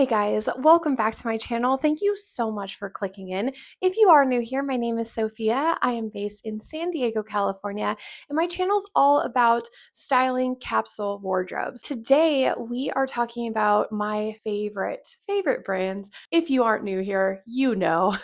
Hey guys, welcome back to my channel. Thank you so much for clicking in. If you are new here, my name is Sophia. I am based in San Diego, California, and my channel is all about styling capsule wardrobes. Today, we are talking about my favorite brands. If you aren't new here, you know.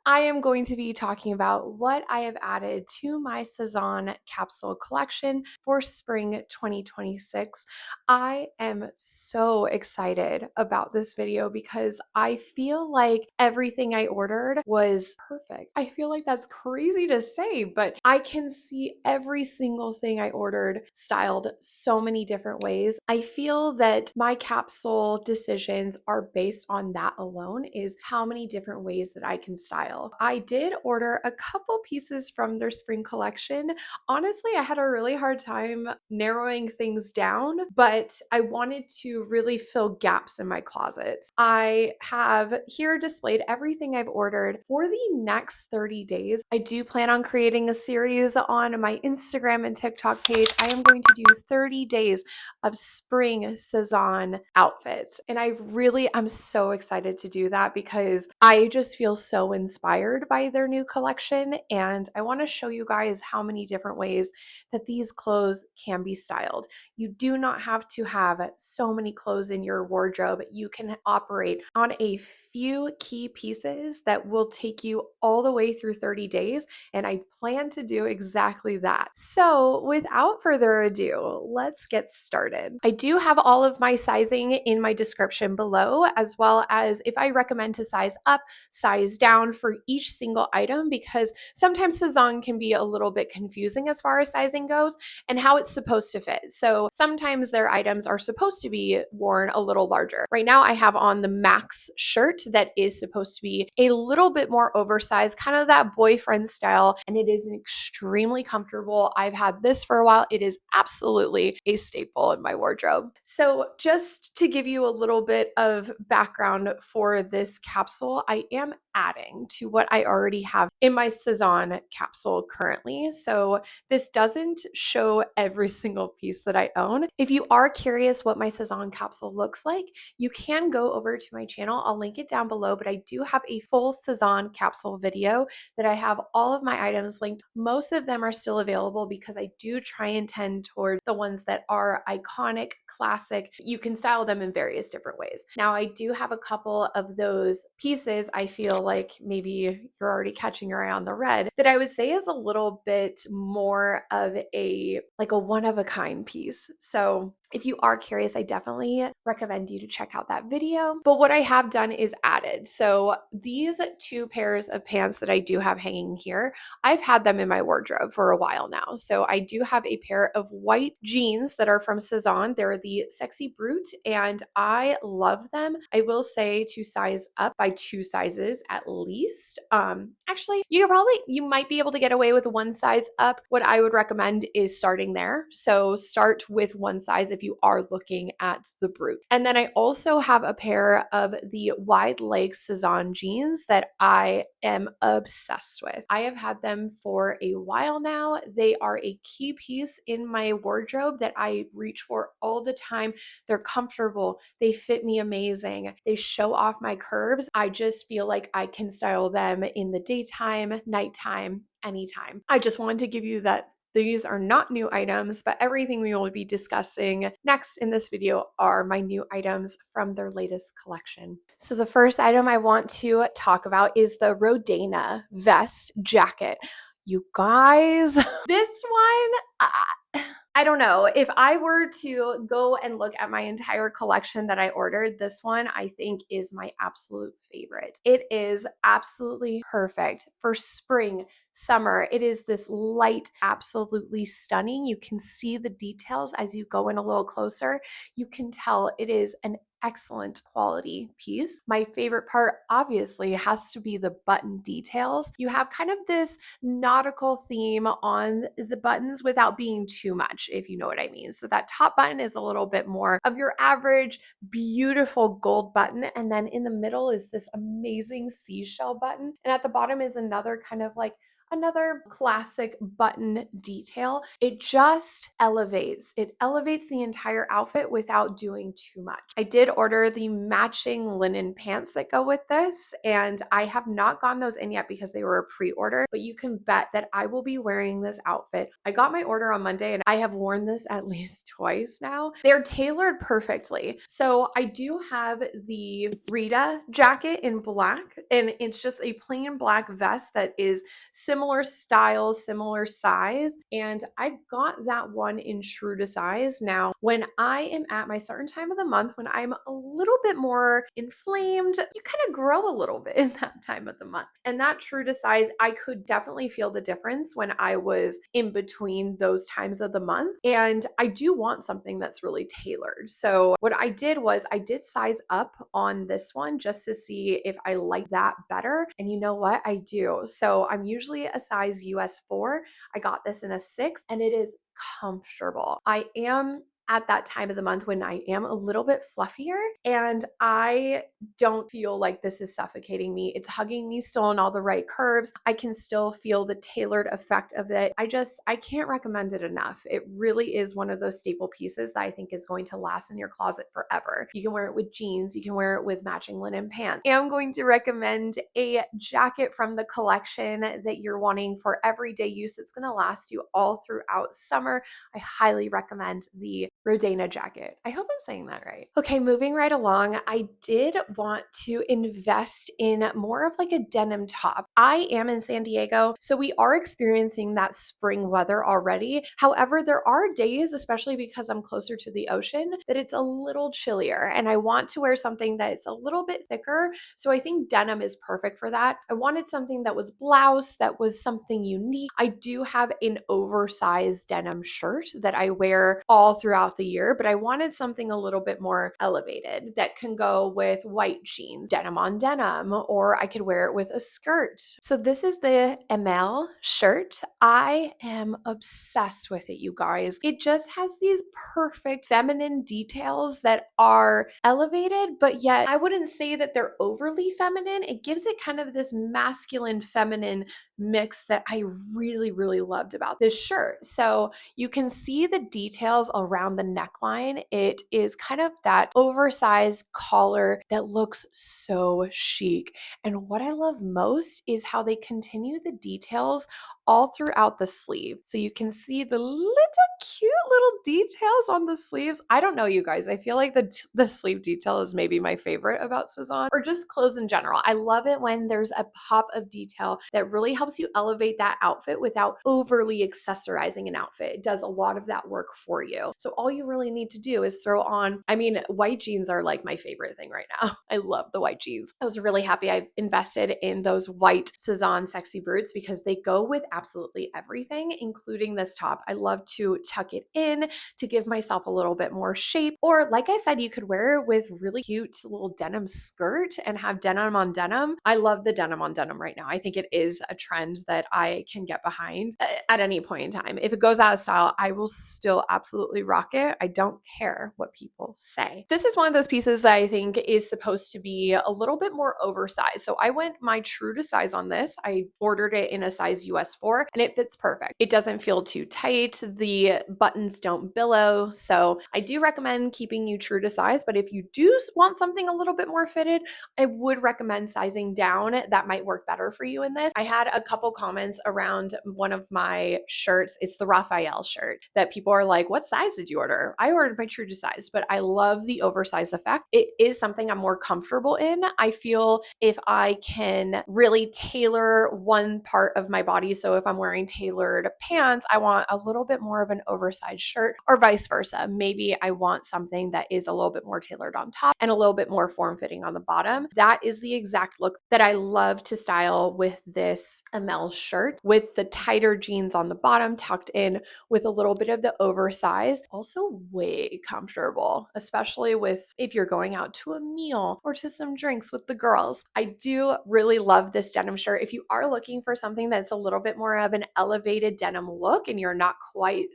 I am going to be talking about what I have added to my Sezane capsule collection for spring 2026. I am so excited about this video because I feel like everything I ordered was perfect. I feel like that's crazy to say, but I can see every single thing I ordered styled so many different ways. I feel that my capsule decisions are based on that alone, is how many different ways that I can style. I did order a couple pieces from their spring collection. Honestly, I had a really hard time narrowing things down, but I wanted to really fill gaps in my closets. I have here displayed everything I've ordered for the next 30 days. I do plan on creating a series on my Instagram and TikTok page. I am going to do 30 days of spring Sezane outfits. And I'm so excited to do that because I just feel so inspired by their new collection. And I want to show you guys how many different ways that these clothes can be styled. You do not have to have so many clothes in your wardrobe. You can operate on a few key pieces that will take you all the way through 30 days. And I plan to do exactly that. So without further ado, let's get started. I do have all of my sizing in my description below, as well as if I recommend to size up, size down for each single item, because sometimes Sezane can be a little bit confusing as far as sizing goes and how it's supposed to fit. So sometimes their items are supposed to be worn a little larger. Right now I have on the Max shirt that is supposed to be a little bit more oversized, kind of that boyfriend style, and it is extremely comfortable. I've had this for a while. It is absolutely a staple in my wardrobe. So just to give you a little bit of background for this capsule, I am adding to what I already have in my Sezane capsule currently. So this doesn't show every single piece that I own. If you are curious what my Sezane capsule looks like, you can go over to my channel. I'll link it down below, but I do have a full Sezane capsule video that I have all of my items linked. Most of them are still available because I do try and tend toward the ones that are iconic, classic. You can style them in various different ways. Now, I do have a couple of those pieces I feel like maybe you're already catching your eye on the red that I would say is a little bit more of a one of a kind piece. So if you are curious, I definitely recommend you to check out that video. But what I have done is added. So these two pairs of pants that I do have hanging here, I've had them in my wardrobe for a while now. So I do have a pair of white jeans that are from Sezane. They're the Sexy Brut, and I love them. I will say to size up by 2 sizes at least. Actually, you might be able to get away with one size up. What I would recommend is starting there. So start with one size if you are looking at the Brut. And then I also have a pair of the wide leg Sezane jeans that I am obsessed with. I have had them for a while now. They are a key piece in my wardrobe that I reach for all the time. They're comfortable. They fit me amazing. They show off my curves. I just feel like I can style them in the daytime, nighttime, anytime. I just wanted to give you that these are not new items, but everything we will be discussing next in this video are my new items from their latest collection. So the first item I want to talk about is the rodayna vest jacket. You guys, this one, I don't know. If I were to go and look at my entire collection that I ordered, this one I think is my absolute favorite. It is absolutely perfect for spring, summer. It is this light, absolutely stunning. You can see the details as you go in a little closer. You can tell it is an excellent quality piece. My favorite part obviously has to be the button details. You have kind of this nautical theme on the buttons without being too much, if you know what I mean. So that top button is a little bit more of your average beautiful gold button, and then in the middle is this amazing seashell button, and at the bottom is another kind of like another classic button detail. It just elevates. It elevates the entire outfit without doing too much. I did order the matching linen pants that go with this, and I have not gotten those in yet because they were a pre-order, but you can bet that I will be wearing this outfit. I got my order on Monday and I have worn this at least twice now. They're tailored perfectly. So I do have the Rita jacket in black, and it's just a plain black vest that is similar style, similar size, and I got that one in true to size. Now, when I am at my certain time of the month, when I'm a little bit more inflamed, you kind of grow a little bit in that time of the month. And that true to size, I could definitely feel the difference when I was in between those times of the month. And I do want something that's really tailored. So what I did was I did size up on this one just to see if I like that better. And you know what? I do. So I'm usually a size US 4. I got this in a 6 and it is comfortable. I am at that time of the month when I am a little bit fluffier and I don't feel like this is suffocating me. It's hugging me still in all the right curves. I can still feel the tailored effect of it. I can't recommend it enough. It really is one of those staple pieces that I think is going to last in your closet forever. You can wear it with jeans. You can wear it with matching linen pants. I am going to recommend a jacket from the collection that you're wanting for everyday use. It's going to last you all throughout summer. I highly recommend the rodayna jacket. I hope I'm saying that right. Okay, moving right along, I did want to invest in more of like a denim top. I am in San Diego, so we are experiencing that spring weather already. However, there are days, especially because I'm closer to the ocean, that it's a little chillier and I want to wear something that's a little bit thicker. So I think denim is perfect for that. I wanted something that was blouse, that was something unique. I do have an oversized denim shirt that I wear all throughout the year, but I wanted something a little bit more elevated that can go with white jeans, denim on denim, or I could wear it with a skirt. So this is the amael shirt. I am obsessed with it, you guys. It just has these perfect feminine details that are elevated, but yet I wouldn't say that they're overly feminine. It gives it kind of this masculine feminine mix that I really, really loved about this shirt. So you can see the details around the neckline. It is kind of that oversized collar that looks so chic. And what I love most is how they continue the details all throughout the sleeve. So you can see the little cute little details on the sleeves. I don't know, you guys. I feel like the sleeve detail is maybe my favorite about Sezane, or just clothes in general. I love it when there's a pop of detail that really helps you elevate that outfit without overly accessorizing an outfit. It does a lot of that work for you. So all you really need to do is throw on, white jeans are like my favorite thing right now. I love the white jeans. I was really happy I invested in those white Sezane sexy Bruts because they go with absolutely everything, including this top. I love to tuck it in to give myself a little bit more shape. Or like I said, you could wear it with really cute little denim skirt and have denim on denim. I love the denim on denim right now. I think it is a trend that I can get behind at any point in time. If it goes out of style, I will still absolutely rock it. I don't care what people say. This is one of those pieces that I think is supposed to be a little bit more oversized. So I went my true to size on this. I ordered it in a size US 4 and it fits perfect. It doesn't feel too tight. The buttons don't billow. So I do recommend keeping you true to size, but if you do want something a little bit more fitted, I would recommend sizing down. That might work better for you in this. I had a couple comments around one of my shirts. It's the Raphael shirt that people are like, what size did you order? I ordered my true to size, but I love the oversized effect. It is something I'm more comfortable in. I feel if I can really tailor one part of my body. So if I'm wearing tailored pants, I want a little bit more of an oversized shirt, or vice versa. Maybe I want something that is a little bit more tailored on top and a little bit more form-fitting on the bottom. That is the exact look that I love to style with this amael shirt, with the tighter jeans on the bottom tucked in with a little bit of the oversized. Also way comfortable, especially with if you're going out to a meal or to some drinks with the girls. I do really love this denim shirt. If you are looking for something that's a little bit more of an elevated denim look and you're not quite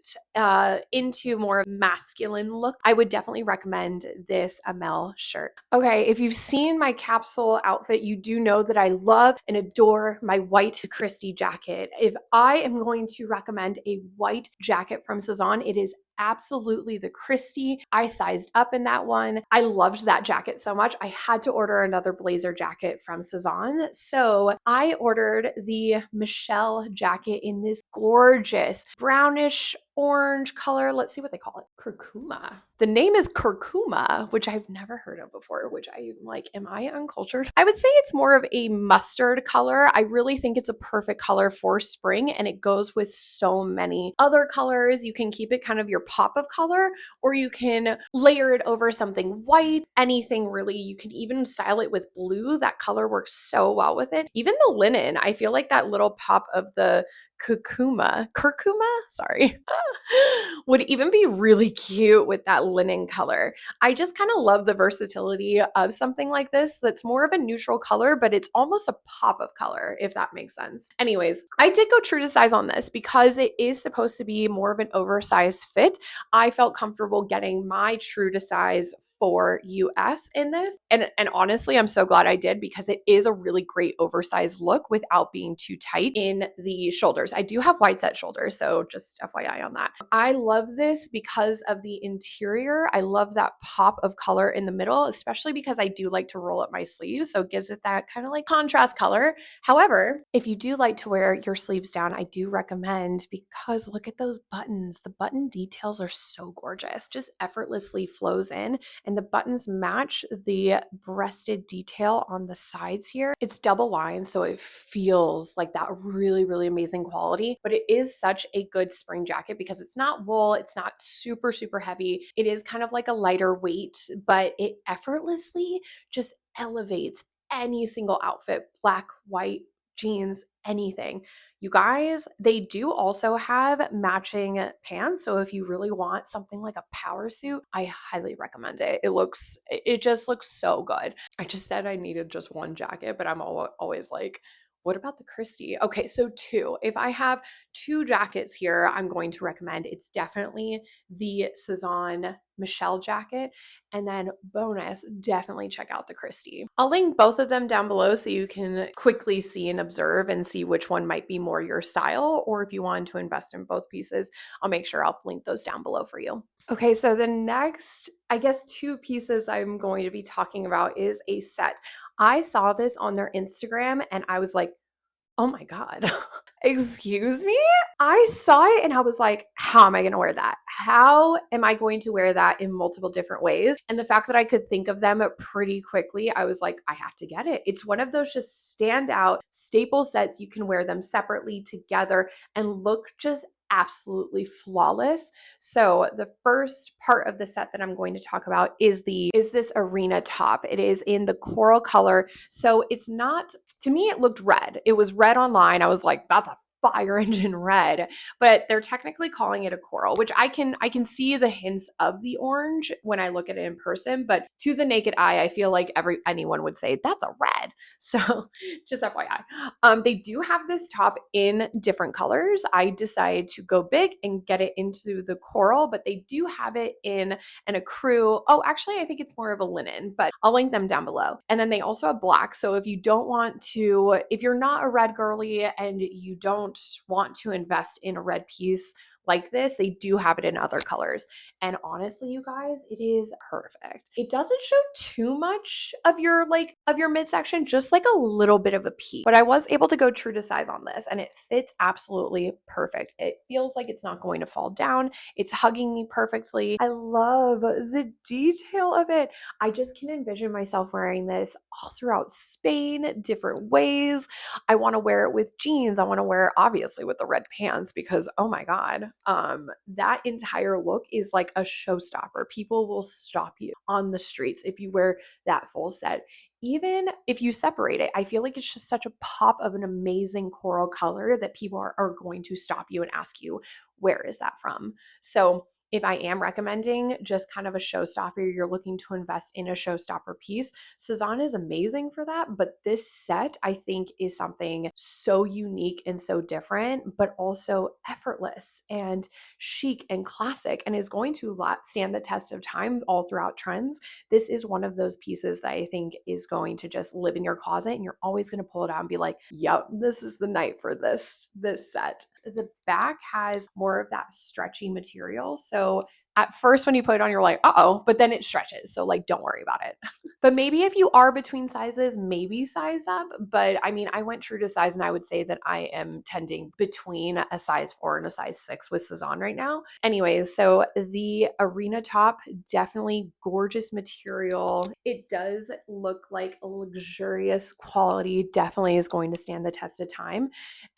into more masculine look, I would definitely recommend this Amael shirt. Okay, if you've seen my capsule outfit, you do know that I love and adore my white Christie jacket. If I am going to recommend a white jacket from Sezane, it is absolutely the Christie. I sized up in that one. I loved that jacket so much. I had to order another blazer jacket from Sezane. So I ordered the Michele jacket in this gorgeous brownish orange color. Let's see what they call it. Curcuma. The name is curcuma, which I've never heard of before, which I'm like, am I uncultured? I would say it's more of a mustard color. I really think it's a perfect color for spring, and it goes with so many other colors. You can keep it kind of your pop of color, or you can layer it over something white, anything really. You can even style it with blue. That color works so well with it. Even the linen, I feel like that little pop of the curcuma, sorry, would even be really cute with that linen color. I just kind of love the versatility of something like this that's more of a neutral color, but it's almost a pop of color, if that makes sense. Anyways, I did go true to size on this because it is supposed to be more of an oversized fit. I felt comfortable getting my true to size for US in this. And honestly, I'm so glad I did because it is a really great oversized look without being too tight in the shoulders. I do have wide set shoulders, so just FYI on that. I love this because of the interior. I love that pop of color in the middle, especially because I do like to roll up my sleeves, so it gives it that kind of like contrast color. However, if you do like to wear your sleeves down, I do recommend, because look at those buttons. The button details are so gorgeous. Just effortlessly flows in, and the buttons match the breasted detail on the sides here. It's double lined, so it feels like that really, really amazing quality, but it is such a good spring jacket because it's not wool, it's not super, super heavy. It is kind of like a lighter weight, but it effortlessly just elevates any single outfit, black, white, jeans, anything. You guys, they do also have matching pants. So if you really want something like a power suit, I highly recommend it. It just looks so good. I just said I needed just one jacket, but I'm always like, what about the Christie? Okay, so two. If I have two jackets here, I'm going to recommend, it's definitely the Sezane Michele jacket. And then bonus, definitely check out the Christie. I'll link both of them down below so you can quickly see and observe and see which one might be more your style, or if you want to invest in both pieces, I'll make sure I'll link those down below for you. Okay, so the next, I guess, two pieces I'm going to be talking about is a set. I saw this on their Instagram and I was like, oh my God, excuse me? I saw it and I was like, how am I going to wear that? How am I going to wear that in multiple different ways? And the fact that I could think of them pretty quickly, I was like, I have to get it. It's one of those just standout staple sets. You can wear them separately, together, and look just absolutely flawless. So the first part of the set that I'm going to talk about is this arina top. It is in the coral color. So it's not, to me, it looked red. It was red online. I was like, that's a fire engine red, but they're technically calling it a coral, which I can see the hints of the orange when I look at it in person, but to the naked eye, I feel like anyone would say that's a red. So just FYI. They do have this top in different colors. I decided to go big and get it into the coral, but they do have it in an ecru. Oh, actually, I think it's more of a linen, but I'll link them down below. And then they also have black. So if you don't want to, if you're not a red girly and you don't want to invest in a red piece like this, they do have it in other colors. And honestly, you guys, it is perfect. It doesn't show too much of your midsection, just like a little bit of a peak. But I was able to go true to size on this and it fits absolutely perfect. It feels like it's not going to fall down. It's hugging me perfectly. I love the detail of it. I just can envision myself wearing this all throughout Spain, different ways. I want to wear it with jeans. I want to wear it obviously with the red pants because, oh my God, that entire look is like a showstopper. People will stop you on the streets if you wear that full set. Even if you separate it, I feel like it's just such a pop of an amazing coral color that people are going to stop you and ask you, where is that from? So if I am recommending just kind of a showstopper, you're looking to invest in a showstopper piece, Sezane is amazing for that. But this set, I think, is something so unique and so different, but also effortless and chic and classic, and is going to stand the test of time all throughout trends. This is one of those pieces that I think is going to just live in your closet, and you're always going to pull it out and be like, yep, this is the night for this set. The back has more of that stretchy material. So at first when you put it on, you're like, uh-oh, but then it stretches. So like, don't worry about it. But maybe if you are between sizes, maybe size up. But I mean, I went true to size, and I would say that I am tending between a size 4 and a size 6 with Sezane right now. Anyways, so the arina top, definitely gorgeous material. It does look like a luxurious quality, definitely is going to stand the test of time.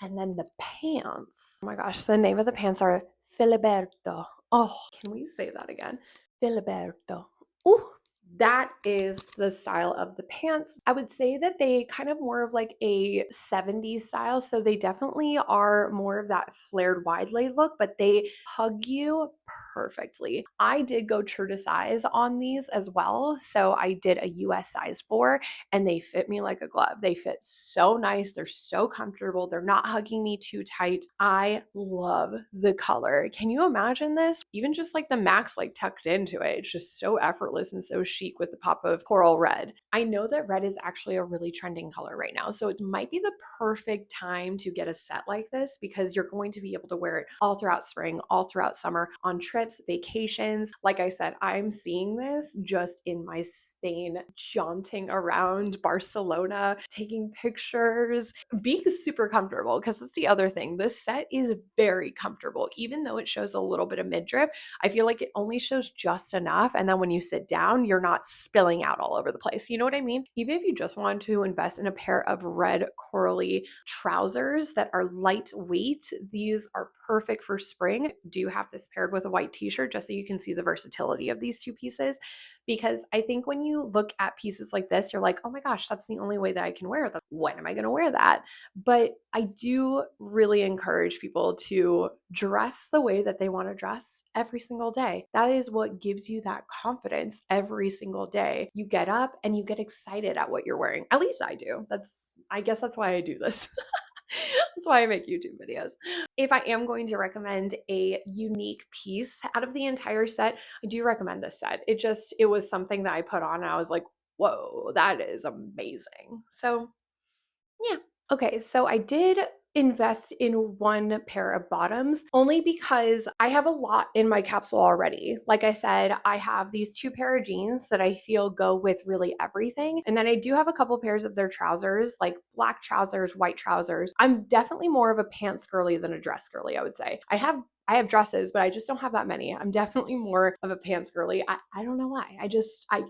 And then the pants, oh my gosh, the name of the pants are filiberto. Oh, can we say that again? Filiberto. Ooh, that is the style of the pants. I would say that they kind of more of like a 70s style. So they definitely are more of that flared wide leg look, but they hug you perfectly. I did go true to size on these as well. So I did a US size 4, and they fit me like a glove. They fit so nice. They're so comfortable. They're not hugging me too tight. I love the color. Can you imagine this? Even just like the max like tucked into it. It's just so effortless and so chic with the pop of coral red. I know that red is actually a really trending color right now. So it might be the perfect time to get a set like this, because you're going to be able to wear it all throughout spring, all throughout summer, on trips, vacations. Like I said, I'm seeing this just in my Spain, jaunting around Barcelona, taking pictures, being super comfortable, because that's the other thing. This set is very comfortable. Even though it shows a little bit of midriff, I feel like it only shows just enough. And then when you sit down, you're not spilling out all over the place. You know what I mean? Even if you just want to invest in a pair of red corally trousers that are lightweight, these are perfect for spring. Do have this paired with a white t-shirt just so you can see the versatility of these two pieces. Because I think when you look at pieces like this, you're like, oh my gosh, that's the only way that I can wear that. When am I going to wear that? But I do really encourage people to dress the way that they want to dress every single day. That is what gives you that confidence every single day. You get up and you get excited at what you're wearing. At least I do. I guess that's why I do this. That's why I make YouTube videos. If I am going to recommend a unique piece out of the entire set, I do recommend this set. It was something that I put on and I was like, whoa, that is amazing. So yeah. Okay, so I did invest in one pair of bottoms only because I have a lot in my capsule already. Like I said, I have these 2 pair of jeans that I feel go with really everything. And then I do have a couple pairs of their trousers, like black trousers, white trousers. I'm definitely more of a pants girly than a dress girly, I would say. I have dresses, but I just don't have that many. I'm definitely more of a pants girly. I don't know why. I guess, I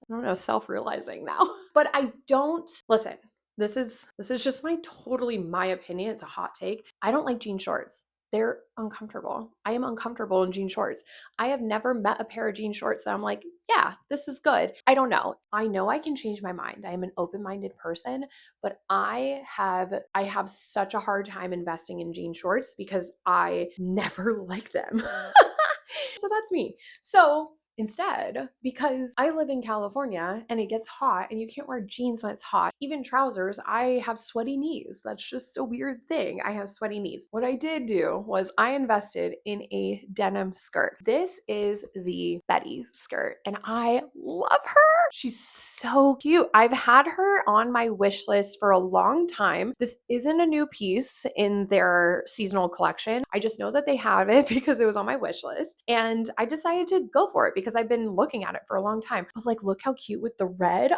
don't know, self-realizing now. But I don't, listen, this is just totally my opinion. It's a hot take. I don't like jean shorts. They're uncomfortable. I am uncomfortable in jean shorts. I have never met a pair of jean shorts that I'm like, yeah, this is good. I don't know. I know I can change my mind. I am an open-minded person, but I have such a hard time investing in jean shorts because I never like them. So that's me. So instead, because I live in California and it gets hot and you can't wear jeans when it's hot, even trousers, I have sweaty knees. That's just a weird thing. I have sweaty knees. What I did do was I invested in a denim skirt. This is the Bettie skirt and I love her. She's so cute. I've had her on my wish list for a long time. This isn't a new piece in their seasonal collection. I just know that they have it because it was on my wish list. And I decided to go for it because I've been looking at it for a long time. But like, look how cute with the red.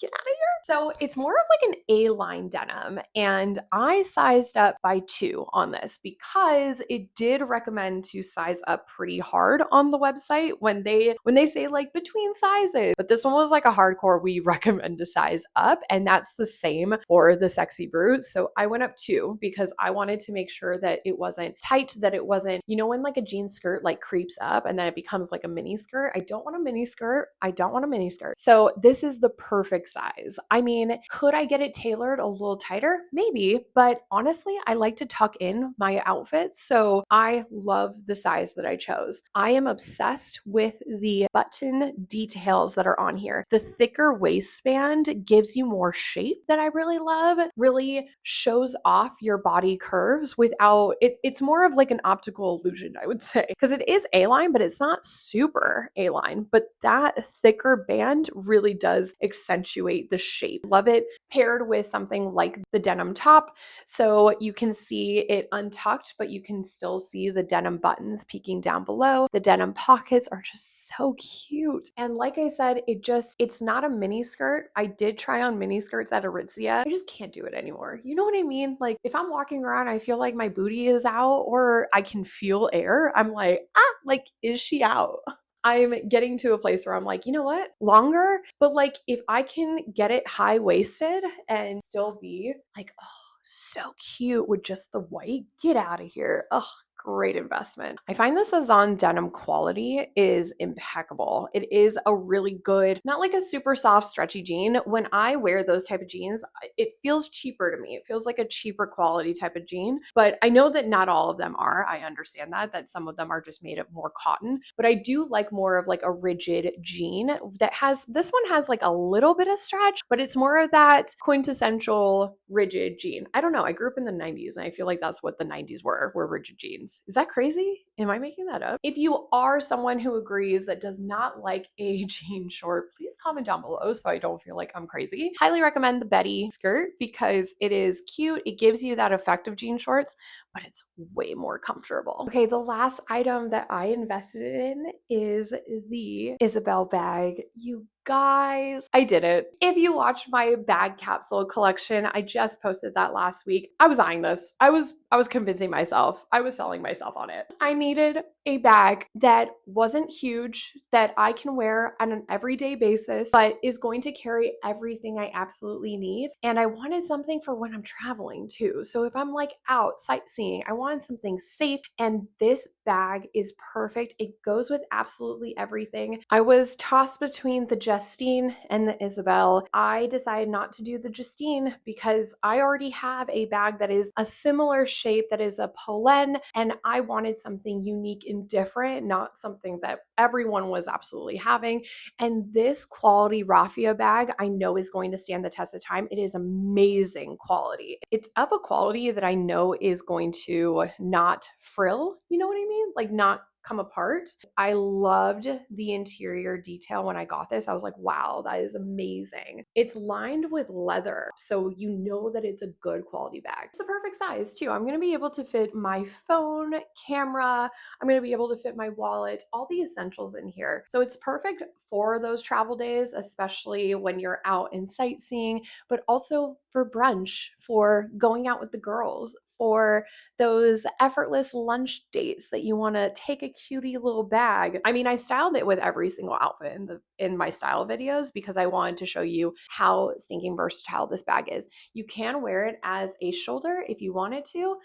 Get out of here. So it's more of like an A-line denim. And I sized up by 2 on this because it did recommend to size up pretty hard on the website when they say like between sizes. But this one was like a hardcore, we recommend to size up. And that's the same for the Sexy Brut. So I went up 2 because I wanted to make sure that it wasn't tight, that it wasn't, you know, when like a jean skirt like creeps up and then it becomes like a mini skirt. I don't want a mini skirt. I don't want a mini skirt. So this is the perfect size. I mean, could I get it tailored a little tighter? Maybe, but honestly, I like to tuck in my outfits. So I love the size that I chose. I am obsessed with the button details that are on here. The thicker waistband gives you more shape that I really love, really shows off your body curves without it's more of like an optical illusion, I would say, because it is A-line, but it's not super A-line. But that thicker band really does accentuate the shape. Love it paired with something like the denim top. So you can see it untucked, but you can still see the denim buttons peeking down below. The denim pockets are just so cute. And like I said, it's not a mini skirt. I did try on mini skirts at Aritzia. I just can't do it anymore. You know what I mean? Like if I'm walking around, I feel like my booty is out or I can feel air. I'm like, like, is she out? I'm getting to a place where I'm like, you know what? Longer, but like if I can get it high waisted and still be like, oh, so cute with just the white, get out of here. Oh, great investment. I find the Sezane denim quality is impeccable. It is a really good, not like a super soft, stretchy jean. When I wear those type of jeans, it feels cheaper to me. It feels like a cheaper quality type of jean, but I know that not all of them are. I understand that some of them are just made of more cotton, but I do like more of like a rigid jean that has, this one has like a little bit of stretch, but it's more of that quintessential rigid jean. I don't know. I grew up in the 90s and I feel like that's what the 90s were rigid jeans. Is that crazy? Am I making that up? If you are someone who agrees that does not like a jean short, please comment down below so I don't feel like I'm crazy. Highly recommend the Bettie skirt because it is cute. It gives you that effect of jean shorts, but it's way more comfortable. Okay, the last item that I invested in is the Isabelle bag. You guys, I did it. If you watched my bag capsule collection, I just posted that last week. I was eyeing this. I was convincing myself. I was selling myself on it. I needed a bag that wasn't huge, that I can wear on an everyday basis, but is going to carry everything I absolutely need. And I wanted something for when I'm traveling too. So if I'm like out sightseeing, I wanted something safe. And this bag is perfect. It goes with absolutely everything. I was tossed between the Justine and the Isabelle. I decided not to do the Justine because I already have a bag that is a similar shape, that is a Polen, and I wanted something unique and different, not something that everyone was absolutely having. And this quality raffia bag I know is going to stand the test of time. It is amazing quality. It's of a quality that I know is going to not frill, you know what I mean? Like not come apart. I loved the interior detail when I got this. I was like, wow, that is amazing. It's lined with leather, so you know that it's a good quality bag. It's the perfect size too. I'm gonna be able to fit my phone, camera, I'm gonna be able to fit my wallet, all the essentials in here. So it's perfect for those travel days, especially when you're out and sightseeing, but also for brunch, for going out with the girls, for those effortless lunch dates that you want to take a cutie little bag. I mean, I styled it with every single outfit in my style videos because I wanted to show you how stinking versatile this bag is. You can wear it as a shoulder if you wanted to,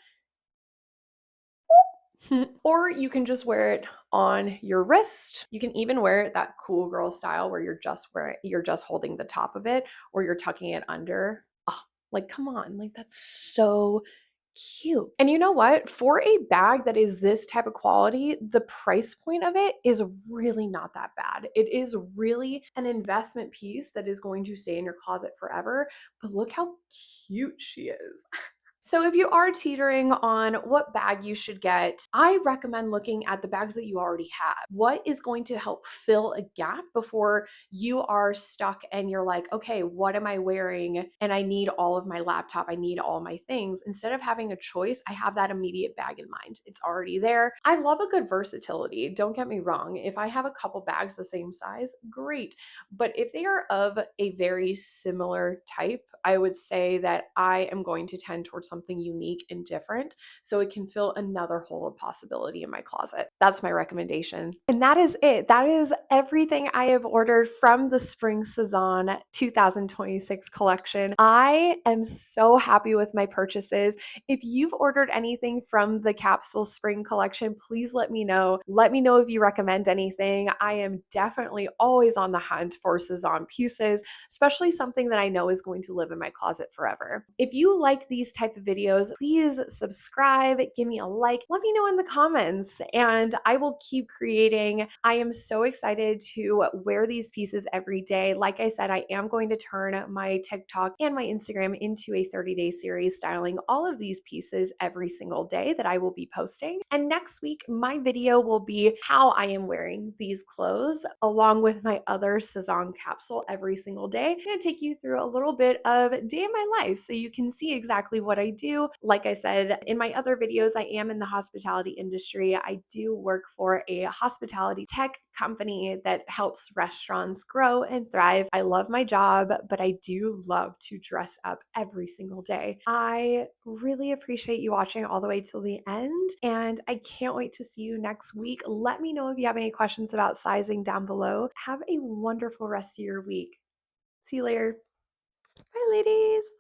or you can just wear it on your wrist. You can even wear it that cool girl style where you're just holding the top of it or you're tucking it under. Oh, like come on, like that's so cute. And you know what? For a bag that is this type of quality, the price point of it is really not that bad. It is really an investment piece that is going to stay in your closet forever. But look how cute she is. So if you are teetering on what bag you should get, I recommend looking at the bags that you already have. What is going to help fill a gap before you are stuck and you're like, okay, what am I wearing? And I need all of my laptop, I need all my things. Instead of having a choice, I have that immediate bag in mind. It's already there. I love a good versatility. Don't get me wrong. If I have a couple bags the same size, great. But if they are of a very similar type, I would say that I am going to tend towards something unique and different so it can fill another hole of possibility in my closet. That's my recommendation. And that is it. That is everything I have ordered from the Spring Sezane 2026 collection. I am so happy with my purchases. If you've ordered anything from the Capsule Spring collection, please let me know. Let me know if you recommend anything. I am definitely always on the hunt for Sezane pieces, especially something that I know is going to live in my closet forever. If you like these type of videos, please subscribe, give me a like, let me know in the comments, and I will keep creating. I am so excited to wear these pieces every day. Like I said, I am going to turn my TikTok and my Instagram into a 30-day series styling all of these pieces every single day that I will be posting. And next week, my video will be how I am wearing these clothes along with my other Sezane capsule every single day. I'm going to take you through a little bit of day in my life so you can see exactly what I do. Like I said in my other videos, I am in the hospitality industry. I do work for a hospitality tech company that helps restaurants grow and thrive. I love my job, but I do love to dress up every single day. I really appreciate you watching all the way till the end, and I can't wait to see you next week. Let me know if you have any questions about sizing down below. Have a wonderful rest of your week. See you later. Bye, ladies.